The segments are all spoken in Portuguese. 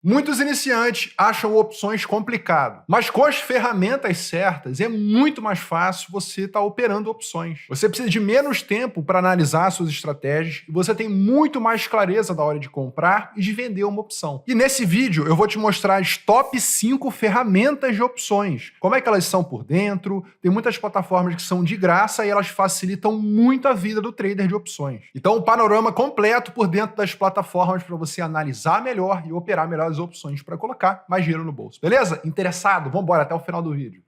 Muitos iniciantes acham opções complicado, mas com as ferramentas certas é muito mais fácil você estar operando opções. Você precisa de menos tempo para analisar suas estratégias e você tem muito mais clareza na hora de comprar e de vender uma opção. E nesse vídeo eu vou te mostrar as top 5 ferramentas de opções, como é que elas são por dentro. Tem muitas plataformas que são de graça e elas facilitam muito a vida do trader de opções. Então o panorama completo por dentro das plataformas para você analisar melhor e operar melhor as opções para colocar mais dinheiro no bolso. Beleza? Interessado? Vamos embora até o final do vídeo.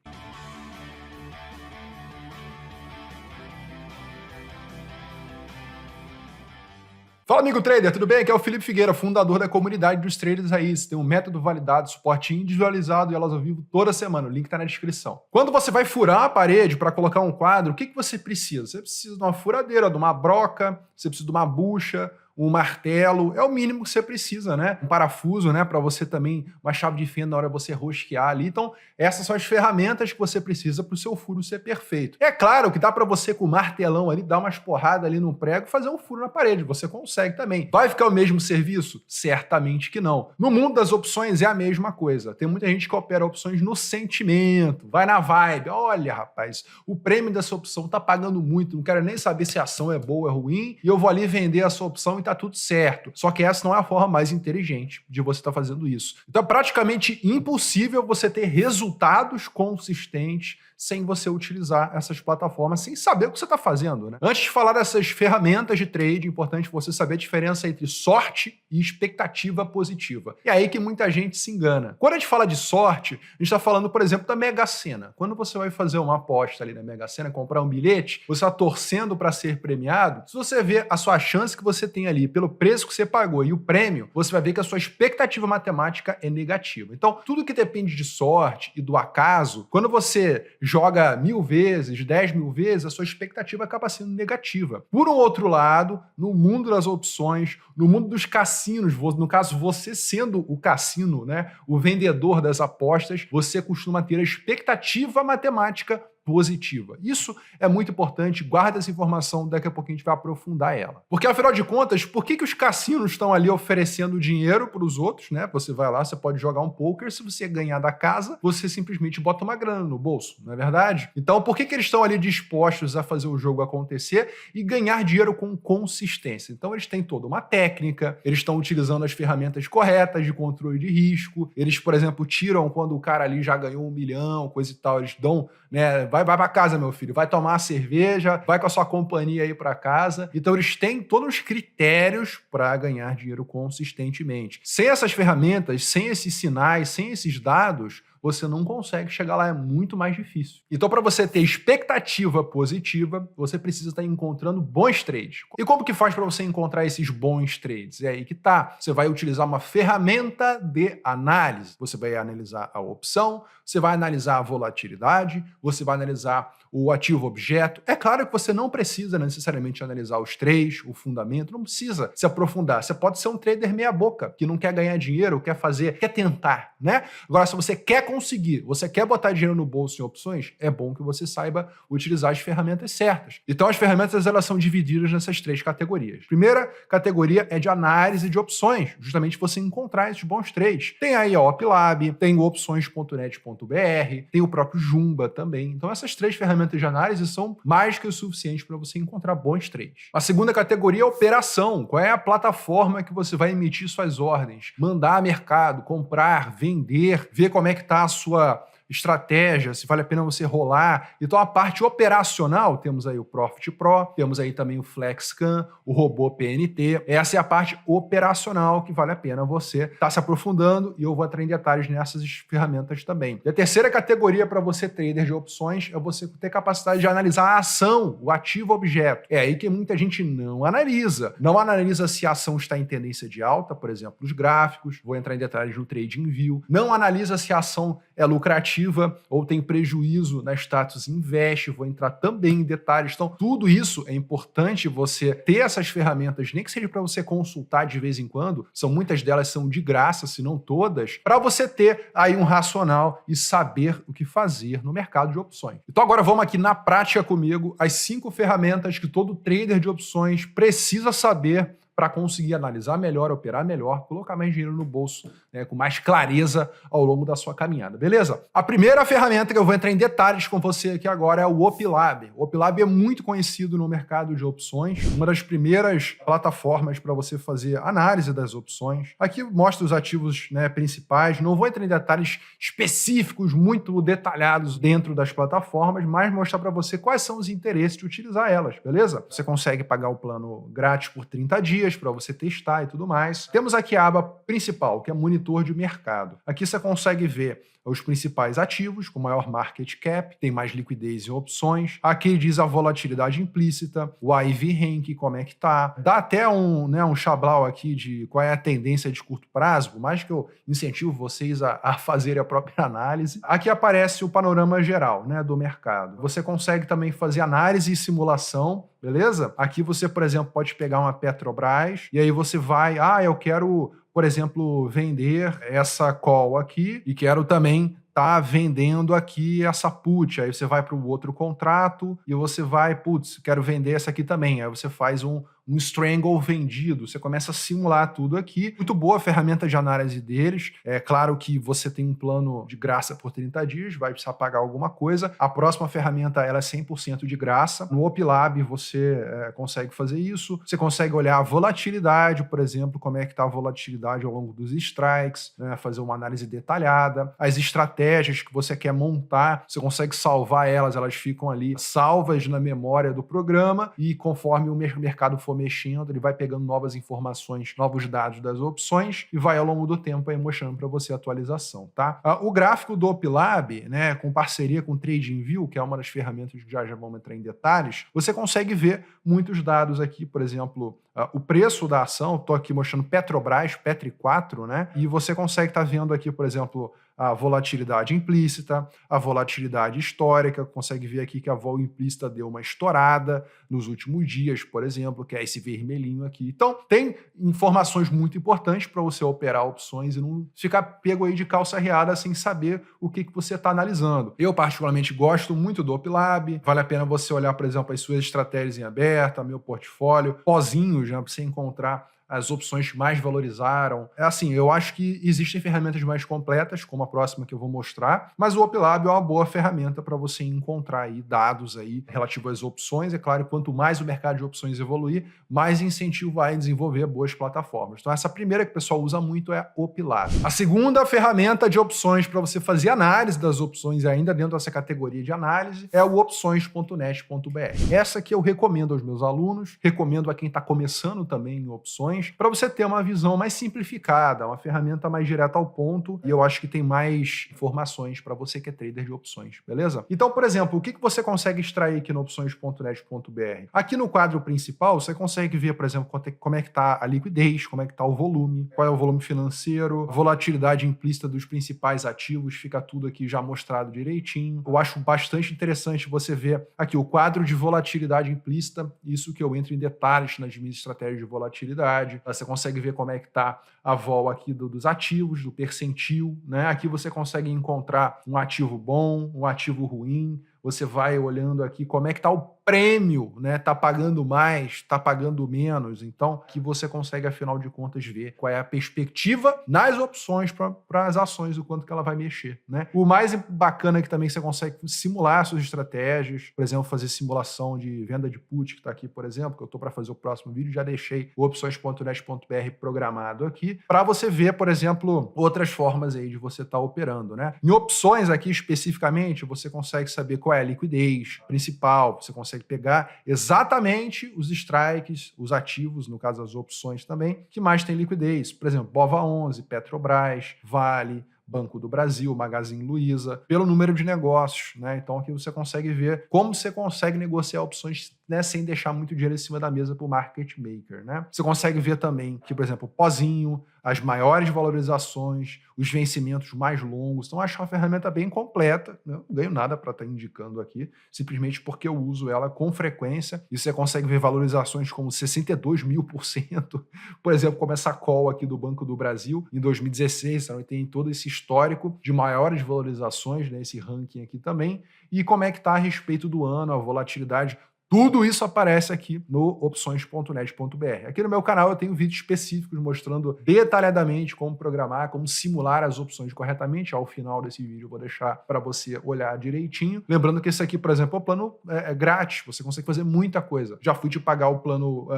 Fala, amigo trader, tudo bem? Aqui é o Felipe Figueira, fundador da comunidade dos traders raiz. Tem um método validado, suporte individualizado e aulas ao vivo toda semana. O link está na descrição. Quando você vai furar a parede para colocar um quadro, o que você precisa? Você precisa de uma furadeira, de uma broca, você precisa de uma bucha, um martelo, é o mínimo que você precisa, né? Um parafuso, né? Para você também, uma chave de fenda na hora de você rosquear ali. Então, essas são as ferramentas que você precisa para o seu furo ser perfeito. É claro que dá para você com o martelão ali, dar umas porradas ali no prego e fazer um furo na parede. Você consegue também. Vai ficar o mesmo serviço? Certamente que não. No mundo das opções é a mesma coisa. Tem muita gente que opera opções no sentimento, vai na vibe. Olha, rapaz, o prêmio dessa opção tá pagando muito, não quero nem saber se a ação é boa ou é ruim, e eu vou ali vender essa opção e tá tudo certo. Só que essa não é a forma mais inteligente de você estar fazendo isso. Então é praticamente impossível você ter resultados consistentes sem você utilizar essas plataformas, sem saber o que você está fazendo, né? Antes de falar dessas ferramentas de trade, é importante você saber a diferença entre sorte e expectativa positiva. É aí que muita gente se engana. Quando a gente fala de sorte, a gente está falando, por exemplo, da Mega Sena. Quando você vai fazer uma aposta ali na Mega Sena, comprar um bilhete, você está torcendo para ser premiado, se você vê a sua chance que você tem ali pelo preço que você pagou e o prêmio, você vai ver que a sua expectativa matemática é negativa. Então, tudo que depende de sorte e do acaso, quando você joga 1000 vezes, 10.000 vezes, a sua expectativa acaba sendo negativa. Por um outro lado, no mundo das opções, no mundo dos cassinos, no caso você sendo o cassino, né, o vendedor das apostas, você costuma ter a expectativa matemática positiva. Isso é muito importante, guarda essa informação, daqui a pouquinho a gente vai aprofundar ela. Porque, afinal de contas, por que os cassinos estão ali oferecendo dinheiro para os outros, né? Você vai lá, você pode jogar um poker, se você ganhar da casa, você simplesmente bota uma grana no bolso, não é verdade? Então, por que eles estão ali dispostos a fazer o jogo acontecer e ganhar dinheiro com consistência? Então, eles têm toda uma técnica, eles estão utilizando as ferramentas corretas de controle de risco, eles, por exemplo, tiram quando o cara ali já ganhou 1 milhão, coisa e tal, eles dão, né? Vai para casa, meu filho, vai tomar uma cerveja, vai com a sua companhia aí para casa. Então eles têm todos os critérios para ganhar dinheiro consistentemente. Sem essas ferramentas, sem esses sinais, sem esses dados, você não consegue chegar lá, é muito mais difícil. Então, para você ter expectativa positiva, você precisa estar encontrando bons trades. E como que faz para você encontrar esses bons trades? É aí que tá. Você vai utilizar uma ferramenta de análise. Você vai analisar a opção, você vai analisar a volatilidade, você vai analisar o ativo objeto. É claro que você não precisa necessariamente analisar os três, o fundamento, não precisa se aprofundar. Você pode ser um trader meia boca, que não quer ganhar dinheiro, quer tentar, né? Agora, se você quer conseguir, você quer botar dinheiro no bolso em opções, é bom que você saiba utilizar as ferramentas certas. Então, as ferramentas, elas são divididas nessas 3 categorias. Primeira categoria é de análise de opções, justamente você encontrar esses bons trades. Tem aí a OpLab, tem o opções.net.br, tem o próprio Jumba também. Então, essas 3 ferramentas de análise são mais que o suficiente para você encontrar bons trades. A segunda categoria é operação. Qual é a plataforma que você vai emitir suas ordens? Mandar a mercado, comprar, vender, ver como é que está a sua estratégia, se vale a pena você rolar. Então, a parte operacional, temos aí o Profit Pro, temos aí também o FlexScan, o robô PNT. Essa é a parte operacional que vale a pena você estar se aprofundando e eu vou entrar em detalhes nessas ferramentas também. E a terceira categoria para você, trader de opções, é você ter capacidade de analisar a ação, o ativo objeto. É aí que muita gente não analisa. Não analisa se a ação está em tendência de alta, por exemplo, os gráficos. Vou entrar em detalhes no TradingView. Não analisa se a ação é lucrativa ou tem prejuízo na Status Invest, vou entrar também em detalhes. Então, tudo isso é importante você ter essas ferramentas, nem que seja para você consultar de vez em quando, muitas delas são de graça, se não todas, para você ter aí um racional e saber o que fazer no mercado de opções. Então agora vamos aqui na prática comigo, as 5 ferramentas que todo trader de opções precisa saber para conseguir analisar melhor, operar melhor, colocar mais dinheiro no bolso, né, com mais clareza ao longo da sua caminhada, beleza? A primeira ferramenta que eu vou entrar em detalhes com você aqui agora é o Opilab. O Opilab é muito conhecido no mercado de opções, uma das primeiras plataformas para você fazer análise das opções. Aqui mostra os ativos, né, principais. Não vou entrar em detalhes específicos, muito detalhados dentro das plataformas, mas mostrar para você quais são os interesses de utilizar elas, beleza? Você consegue pagar o plano grátis por 30 dias para você testar e tudo mais. Temos aqui a aba principal, que é monitor de mercado. Aqui você consegue ver os principais ativos, com maior market cap, tem mais liquidez em opções. Aqui diz a volatilidade implícita, o IV Rank, como é que tá. Dá até um chablau aqui de qual é a tendência de curto prazo, por mais que eu incentivo vocês a fazerem a própria análise. Aqui aparece o panorama geral, né, do mercado. Você consegue também fazer análise e simulação, beleza? Aqui você, por exemplo, pode pegar uma Petrobras e aí você vai, eu quero, por exemplo, vender essa call aqui e quero também tá vendendo aqui essa put. Aí você vai para o outro contrato e você vai, quero vender essa aqui também. Aí você faz um strangle vendido. Você começa a simular tudo aqui. Muito boa a ferramenta de análise deles. É claro que você tem um plano de graça por 30 dias, vai precisar pagar alguma coisa. A próxima ferramenta ela é 100% de graça. No Opilab você consegue fazer isso. Você consegue olhar a volatilidade, por exemplo, como é que está a volatilidade ao longo dos strikes, né? Fazer uma análise detalhada. As estratégias que você quer montar, você consegue salvar elas ficam ali salvas na memória do programa e conforme o mercado for mexendo, ele vai pegando novas informações, novos dados das opções e vai ao longo do tempo aí mostrando para você a atualização, tá? O gráfico do Opilab, né, com parceria com o TradingView, que é uma das ferramentas que já vamos entrar em detalhes, você consegue ver muitos dados aqui, por exemplo, o preço da ação, estou aqui mostrando Petrobras, Petri 4, né? E você consegue estar vendo aqui, por exemplo, a volatilidade implícita, a volatilidade histórica, consegue ver aqui que a vol implícita deu uma estourada nos últimos dias, por exemplo, que é esse vermelhinho aqui. Então, tem informações muito importantes para você operar opções e não ficar pego aí de calça riada sem saber o que você está analisando. Eu, particularmente, gosto muito do Opilab, vale a pena você olhar, por exemplo, as suas estratégias em aberta, meu portfólio, pozinhos, né, para você encontrar as opções que mais valorizaram. É assim, eu acho que existem ferramentas mais completas, como a próxima que eu vou mostrar, mas o Opilab é uma boa ferramenta para você encontrar aí dados aí relativos às opções. É claro, quanto mais o mercado de opções evoluir, mais incentivo vai desenvolver boas plataformas. Então essa primeira que o pessoal usa muito é a Opilab. A segunda ferramenta de opções para você fazer análise das opções ainda dentro dessa categoria de análise é o opções.net.br. Essa que eu recomendo aos meus alunos, recomendo a quem está começando também em opções, para você ter uma visão mais simplificada, uma ferramenta mais direta ao ponto, e eu acho que tem mais informações para você que é trader de opções, beleza? Então, por exemplo, o que você consegue extrair aqui no opções.net.br? Aqui no quadro principal, você consegue ver, por exemplo, como é que está a liquidez, como é que está o volume, qual é o volume financeiro, a volatilidade implícita dos principais ativos, fica tudo aqui já mostrado direitinho. Eu acho bastante interessante você ver aqui o quadro de volatilidade implícita, isso que eu entro em detalhes nas minhas estratégias de volatilidade. Você consegue ver como é que está a vol aqui dos ativos, do percentil, né? Aqui você consegue encontrar um ativo bom, um ativo ruim. Você vai olhando aqui como é que está o prêmio, né? Está pagando mais, está pagando menos. Então, aqui você consegue, afinal de contas, ver qual é a perspectiva nas opções para as ações, o quanto que ela vai mexer, né? O mais bacana é que também você consegue simular suas estratégias, por exemplo, fazer simulação de venda de put, que está aqui, por exemplo, que eu estou para fazer o próximo vídeo, já deixei o opções.net.br programado aqui, para você ver, por exemplo, outras formas aí de você estar operando, né? Em opções aqui, especificamente, você consegue saber qual é a liquidez principal, você consegue pegar exatamente os strikes, os ativos, no caso as opções também, que mais tem liquidez. Por exemplo, BOVA11, Petrobras, Vale, Banco do Brasil, Magazine Luiza, pelo número de negócios, né? Então aqui você consegue ver como você consegue negociar opções, né, sem deixar muito dinheiro em cima da mesa para o market maker, né? Você consegue ver também que, por exemplo, o pozinho, as maiores valorizações, os vencimentos mais longos. Então, acho uma ferramenta bem completa. Eu não ganho nada para estar indicando aqui, simplesmente porque eu uso ela com frequência. E você consegue ver valorizações como 62.000%, por exemplo, como essa call aqui do Banco do Brasil, em 2016, então, tem todo esse histórico de maiores valorizações, né, esse ranking aqui também. E como é que está a respeito do ano, a volatilidade. Tudo isso aparece aqui no opções.net.br. Aqui no meu canal eu tenho vídeos específicos mostrando detalhadamente como programar, como simular as opções corretamente. Ao final desse vídeo eu vou deixar para você olhar direitinho. Lembrando que esse aqui, por exemplo, é o plano grátis. Você consegue fazer muita coisa. Já fui te pagar o plano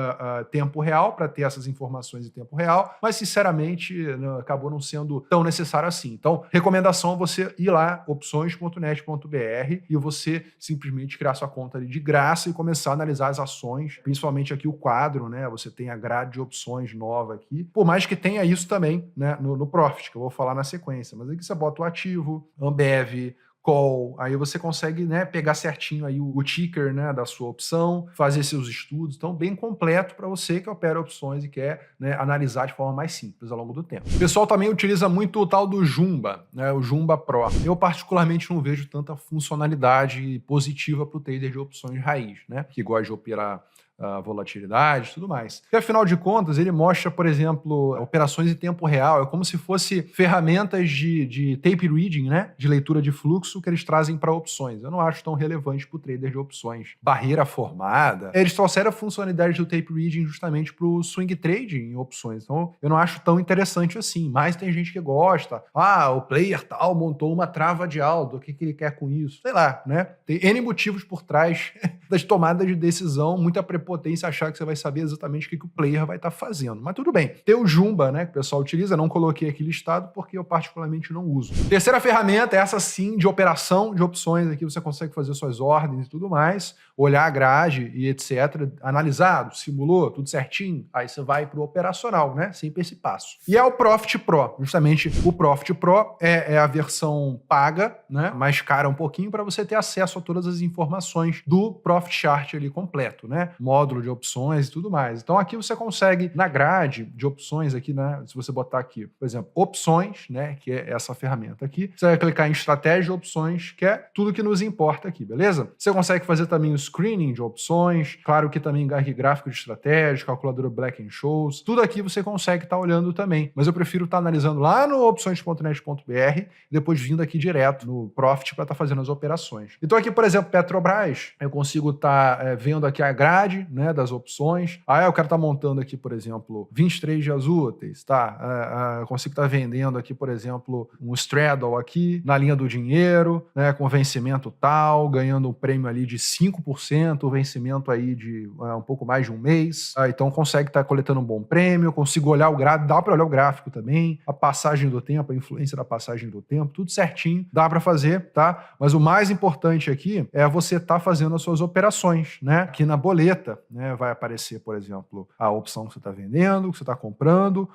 tempo real para ter essas informações em tempo real, mas sinceramente acabou não sendo tão necessário assim. Então, recomendação é você ir lá, opções.net.br, e você simplesmente criar sua conta ali de graça e começar a analisar as ações, principalmente aqui o quadro, né? Você tem a grade de opções nova aqui, por mais que tenha isso também, né, no Profit, que eu vou falar na sequência. Mas aqui você bota o ativo, Ambev, Call, aí você consegue, né, pegar certinho aí o ticker, né, da sua opção, fazer seus estudos, então bem completo para você que opera opções e quer, né, analisar de forma mais simples ao longo do tempo. O pessoal também utiliza muito o tal do Jumba, né, o Jumba Pro. Eu particularmente não vejo tanta funcionalidade positiva para o trader de opções raiz, né, que gosta de operar a volatilidade e tudo mais. Porque, afinal de contas, ele mostra, por exemplo, operações em tempo real. É como se fosse ferramentas de tape reading, né? De leitura de fluxo que eles trazem para opções. Eu não acho tão relevante para o trader de opções. Barreira formada. Eles trouxeram a funcionalidade do tape reading justamente para o swing trading em opções. Então, eu não acho tão interessante assim. Mas tem gente que gosta. Ah, o player tal montou uma trava de alta. O que ele quer com isso? Sei lá, né? Tem N motivos por trás das tomadas de decisão, muita prepotência achar que você vai saber exatamente o que o player vai estar fazendo. Mas tudo bem. Tem o Jumba, né, que o pessoal utiliza, não coloquei aqui listado porque eu particularmente não uso. Terceira ferramenta é essa sim de operação de opções. Aqui você consegue fazer suas ordens e tudo mais, olhar a grade e etc, analisado, simulou, tudo certinho, aí você vai para o operacional, né, sempre esse passo. E é o Profit Pro, justamente o Profit Pro é a versão paga, né, mais cara um pouquinho, para você ter acesso a todas as informações do Profit Chart ali completo, né, módulo de opções e tudo mais. Então aqui você consegue, na grade de opções aqui, né, se você botar aqui, por exemplo, opções, né, que é essa ferramenta aqui, você vai clicar em estratégia de opções, que é tudo que nos importa aqui, beleza? Você consegue fazer também o screening de opções, claro que também gráfico de estratégia, calculadora Black-Scholes, tudo aqui você consegue estar olhando também, mas eu prefiro estar analisando lá no opções.net.br e depois vindo aqui direto no Profit para estar fazendo as operações. Então aqui, por exemplo, Petrobras, eu consigo estar vendo aqui a grade, né, das opções. Aí eu quero estar montando aqui, por exemplo, 23 dias úteis, tá? Eu consigo estar vendendo aqui, por exemplo, um straddle aqui na linha do dinheiro, né, com vencimento tal, ganhando um prêmio ali de 5%, o vencimento aí de um pouco mais de um mês. Então consegue estar coletando um bom prêmio, consigo olhar o gráfico, dá para olhar o gráfico também, a passagem do tempo, a influência da passagem do tempo, tudo certinho, dá para fazer, tá? Mas o mais importante aqui é você estar fazendo as suas operações, né? Aqui na boleta, né, vai aparecer, por exemplo, a opção que você está vendendo, que você está comprando,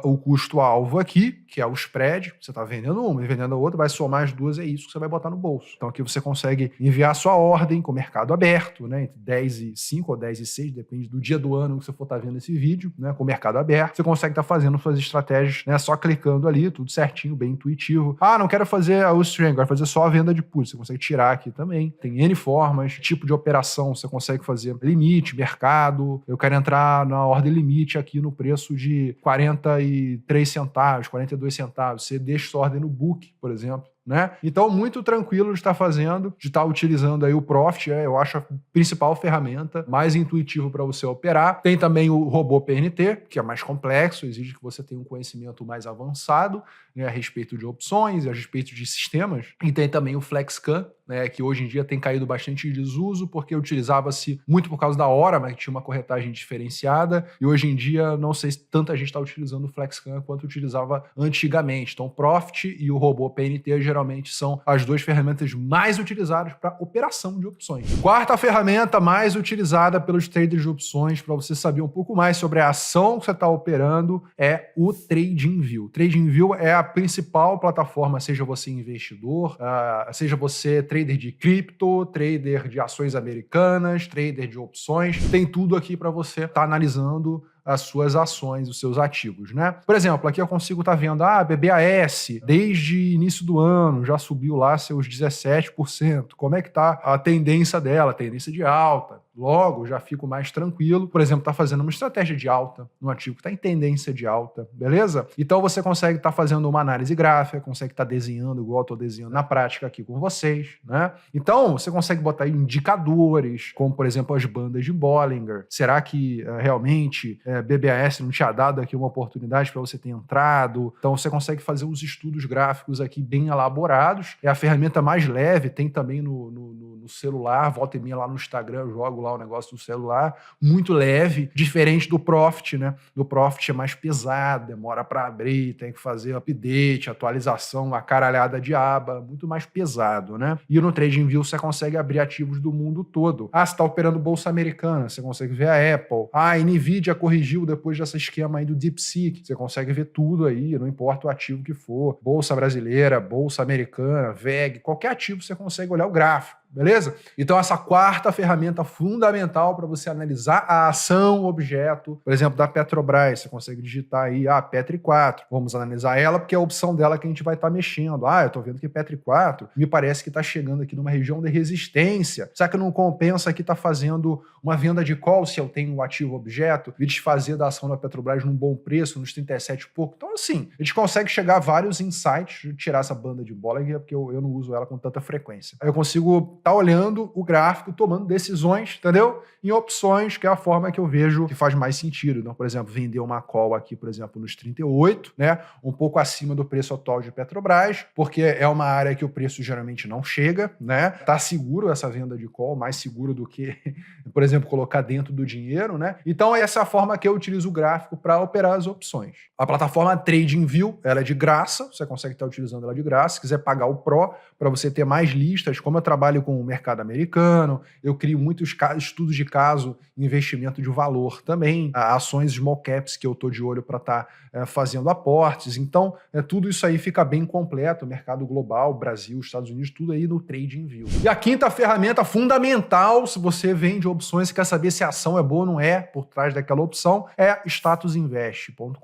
o custo-alvo aqui, que é o spread, você está vendendo uma e vendendo a outra, vai somar as duas, é isso que você vai botar no bolso. Então aqui você consegue enviar a sua ordem com o mercado aberto, né, entre 10 e 5 ou 10 e 6, depende do dia do ano que você for estar vendo esse vídeo, né, com o mercado aberto. Você consegue estar fazendo suas estratégias, né, só clicando ali, tudo certinho, bem intuitivo. Ah, não quero fazer o string, quero fazer só a venda de put. Você consegue tirar aqui também. Tem N formas, tipo de operação, você consegue fazer limite, mercado. Eu quero entrar na ordem limite aqui no preço de 43 centavos, 42 centavos. Você deixa sua ordem no book, por exemplo. Né? Então, muito tranquilo de estar fazendo, de estar utilizando aí o Profit, eu acho a principal ferramenta, mais intuitivo para você operar. Tem também o robô PNT, que é mais complexo, exige que você tenha um conhecimento mais avançado, né, a respeito de opções, a respeito de sistemas. E tem também o FlexCam, né, que hoje em dia tem caído bastante em desuso, porque utilizava-se muito por causa da hora, mas tinha uma corretagem diferenciada, e hoje em dia não sei se tanta gente está utilizando o FlexCam quanto utilizava antigamente. Então, o Profit e o robô PNT geralmente são as duas ferramentas mais utilizadas para operação de opções. Quarta ferramenta mais utilizada pelos traders de opções, para você saber um pouco mais sobre a ação que você está operando, é o TradingView. O TradingView é a principal plataforma, seja você investidor, seja você trader de cripto, trader de ações americanas, trader de opções, tem tudo aqui para você estar analisando as suas ações, os seus ativos, né? Por exemplo, aqui eu consigo estar vendo, BBAS, desde início do ano, já subiu lá seus 17%. Como é que tá a tendência dela? Tendência de alta. Logo, já fico mais tranquilo. Por exemplo, tá fazendo uma estratégia de alta no ativo que está em tendência de alta, beleza? Então você consegue estar fazendo uma análise gráfica, consegue estar desenhando igual eu estou desenhando na prática aqui com vocês, né? Então você consegue botar aí indicadores, como por exemplo as bandas de Bollinger. Será que realmente BBAS não tinha dado aqui uma oportunidade para você ter entrado? Então você consegue fazer os estudos gráficos aqui bem elaborados. É a ferramenta mais leve, tem também no celular, volta e meia lá no Instagram, eu jogo lá o negócio do celular, muito leve, diferente do Profit, né? Do Profit é mais pesado, demora para abrir, tem que fazer update, atualização, uma caralhada de aba, muito mais pesado, né? E no TradingView você consegue abrir ativos do mundo todo. Ah, você está operando bolsa americana, você consegue ver a Apple. Ah, a Nvidia corrigiu depois desse esquema aí do DeepSeek, você consegue ver tudo aí, não importa o ativo que for, bolsa brasileira, bolsa americana, VEG, qualquer ativo você consegue olhar o gráfico. Beleza? Então essa quarta ferramenta fundamental para você analisar a ação objeto, por exemplo, da Petrobras, você consegue digitar aí, Petri 4, vamos analisar ela porque é a opção dela que a gente vai estar mexendo. Eu tô vendo que Petri 4 me parece que está chegando aqui numa região de resistência. Será que não compensa aqui estar fazendo uma venda de call se eu tenho um ativo objeto e desfazer da ação da Petrobras num bom preço, nos 37 e pouco? Então assim, a gente consegue chegar a vários insights, tirar essa banda de bola porque eu não uso ela com tanta frequência. Aí eu consigo tá olhando o gráfico, tomando decisões, entendeu? Em opções, que é a forma que eu vejo que faz mais sentido. Então, por exemplo, vender uma call aqui, por exemplo, nos 38, né? Um pouco acima do preço atual de Petrobras, porque é uma área que o preço geralmente não chega, né? Tá seguro essa venda de call, mais seguro do que, por exemplo, colocar dentro do dinheiro, né? Então, essa é a forma que eu utilizo o gráfico para operar as opções. A plataforma TradingView, ela é de graça, você consegue estar utilizando ela de graça. Se quiser pagar o Pro, para você ter mais listas, como eu trabalho com o mercado americano, eu crio muitos estudos de caso, investimento de valor também, ações small caps que eu estou de olho para estar fazendo aportes. Então, tudo isso aí fica bem completo, mercado global, Brasil, Estados Unidos, tudo aí no TradingView. E a quinta ferramenta fundamental, se você vende opções e quer saber se a ação é boa ou não é, por trás daquela opção, é statusinvest.com.br.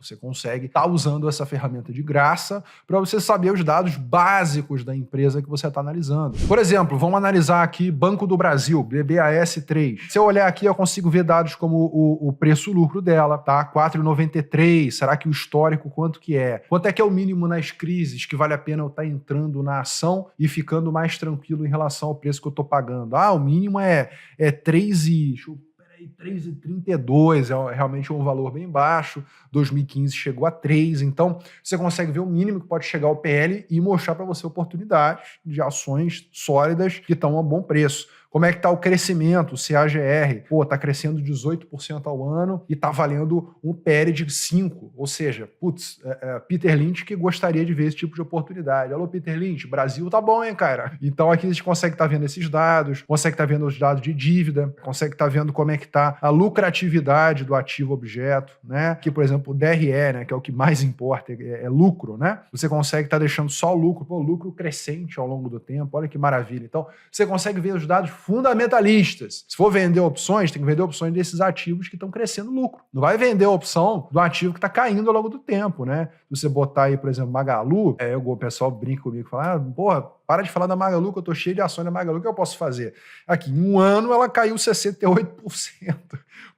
Você consegue estar usando essa ferramenta de graça para você saber os dados básicos da empresa que você está analisando. Por exemplo, vamos analisar aqui Banco do Brasil, BBAS3. Se eu olhar aqui, eu consigo ver dados como o preço-lucro dela, tá? 4,93. Será que o histórico quanto que é? Quanto é que é o mínimo nas crises que vale a pena eu estar entrando na ação e ficando mais tranquilo em relação ao preço que eu estou pagando? O mínimo é 3,32, é realmente um valor bem baixo. 2015 chegou a 3, então você consegue ver o mínimo que pode chegar ao PL e mostrar para você oportunidades de ações sólidas que estão a bom preço. Como é que está o crescimento, o CAGR? Está crescendo 18% ao ano e está valendo um PL de 5. Ou seja, Peter Lynch que gostaria de ver esse tipo de oportunidade. Alô, Peter Lynch, Brasil tá bom, hein, cara? Então aqui a gente consegue estar vendo esses dados, consegue estar vendo os dados de dívida, consegue estar vendo como é que está a lucratividade do ativo objeto, né? Aqui, por exemplo, o DRE, né, que é o que mais importa, é lucro, né? Você consegue estar deixando só o lucro crescente ao longo do tempo. Olha que maravilha. Então, você consegue ver os dados fundamentalistas. Se for vender opções, tem que vender opções desses ativos que estão crescendo lucro. Não vai vender a opção do ativo que está caindo ao longo do tempo, né? Se você botar aí, por exemplo, Magalu, o pessoal brinca comigo e fala, para de falar da Magalu, que eu tô cheio de ações da Magalu, o que eu posso fazer? Aqui, em um ano, ela caiu 68%.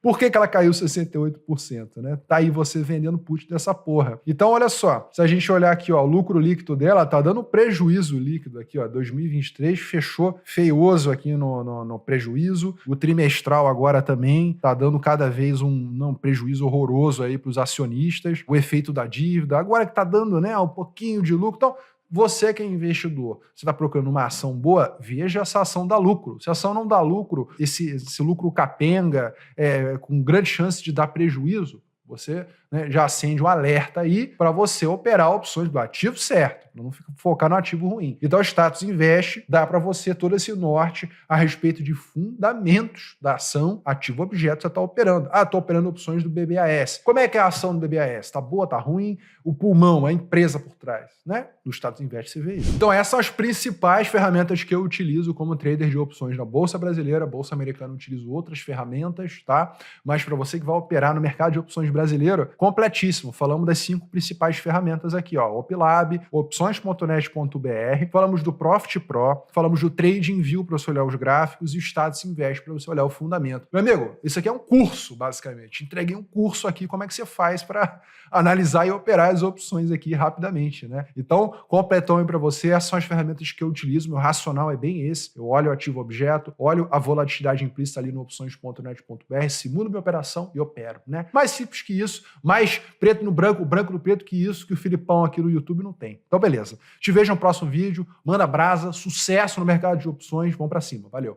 Por que ela caiu 68%, né? Tá aí você vendendo put dessa porra. Então, olha só, se a gente olhar aqui, o lucro líquido dela tá dando prejuízo líquido aqui, 2023 fechou feioso aqui no prejuízo. O trimestral agora também tá dando cada vez um prejuízo horroroso aí pros acionistas. O efeito da dívida, agora que tá dando, né, um pouquinho de lucro. Então, você que é investidor, você está procurando uma ação boa, veja essa ação dar lucro. Se a ação não dá lucro, esse lucro capenga, com grande chance de dar prejuízo, você, né, já acende um alerta aí para você operar opções do ativo certo, não focar no ativo ruim. Então, o Status Invest dá para você todo esse norte a respeito de fundamentos da ação ativo objeto que você está operando. Estou operando opções do BBAS. Como é que é a ação do BBAS? Está boa, está ruim? O pulmão, a empresa por trás, né? No Status Invest você vê isso. Então, essas são as principais ferramentas que eu utilizo como trader de opções na Bolsa Brasileira. Bolsa Americana eu utilizo outras ferramentas, tá? Mas para você que vai operar no mercado de opções brasileiro, completíssimo. Falamos das 5 principais ferramentas aqui, ó. Opilab, opções.net.br, falamos do Profit Pro, falamos do TradingView para você olhar os gráficos e o Status Invest para você olhar o fundamento. Meu amigo, isso aqui é um curso, basicamente. Entreguei um curso aqui, como é que você faz para analisar e operar as opções aqui rapidamente, né? Então, completão aí para você. Essas são as ferramentas que eu utilizo. Meu racional é bem esse. Eu olho o ativo objeto, olho a volatilidade implícita ali no opções.net.br, simulo minha operação e opero, né? Mais simples que isso, mais preto no branco, branco no preto que isso, que o Filipão aqui no YouTube não tem. Então, beleza. Te vejo no próximo vídeo. Manda brasa, sucesso no mercado de opções. Vamos para cima. Valeu.